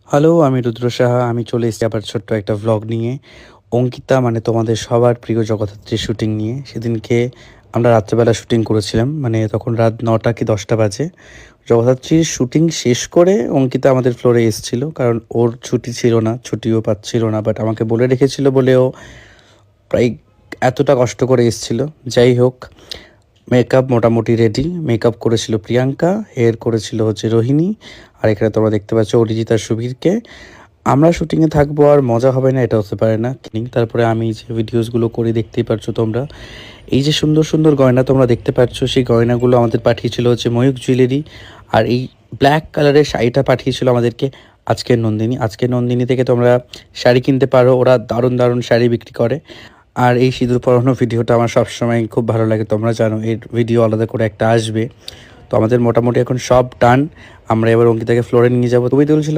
Hello, আমি রুদ্র সাহা। আমি চলে এসেছি আবার ছোট্ট একটা ভ্লগ নিয়ে। অঙ্কিতা মানে তোমাদের সবার প্রিয় জগদ্ধাত্রীর শুটিং নিয়ে। সেদিনকে আমরা রাত্রেবেলা শুটিং করেছিলাম। মানে তখন রাত ৯টা কি ১০টা বাজে। জগদ্ধাত্রীর শুটিং শেষ করে অঙ্কিতা আমাদের ফ্লোরে এসেছিল। কারণ ওর ছুটি ছিল না, ছুটিও পাচ্ছিল না। বাট আমাকে বলে রেখেছিল বলে ও প্রায় এতটা কষ্ট করে এসেছিল। যাই হোক, মেকআপ মোটামুটি রেডি। মেকআপ করেছিল প্রিয়াঙ্কা, হেয়ার করেছিল হচ্ছে রোহিণী, আর এখানে তোমরা দেখতে পাচ্ছ অরিজিৎ আর সুবীরকে। আমরা শুটিংয়ে থাকবো আর মজা হবে না এটা হতে পারে না। তারপরে আমি যে ভিডিওসগুলো করি দেখতেই পারছো তোমরা। এই যে সুন্দর সুন্দর গয়না তোমরা দেখতে পাচ্ছ, সেই গয়নাগুলো আমাদের পাঠিয়েছিল হচ্ছে ময়ূক জুয়েলারি। আর এই ব্ল্যাক কালারের শাড়িটা পাঠিয়েছিল আমাদেরকে আজকের নন্দিনী। আজকের নন্দিনী থেকে তোমরা শাড়ি কিনতে পারো, ওরা দারুণ দারুণ শাড়ি বিক্রি করে। আর এই সিঁদুর পরানো ভিডিওটা আমার সবসময় খুব ভালো লাগে, তোমরা জানো এর ভিডিও আলাদা করে একটা আসবে। তো আমাদের মোটামুটি এখন সব ডান। আমরা এবার অঙ্কিতাকে ফ্লোরে নিয়ে যাবো। তুমি তুলছিল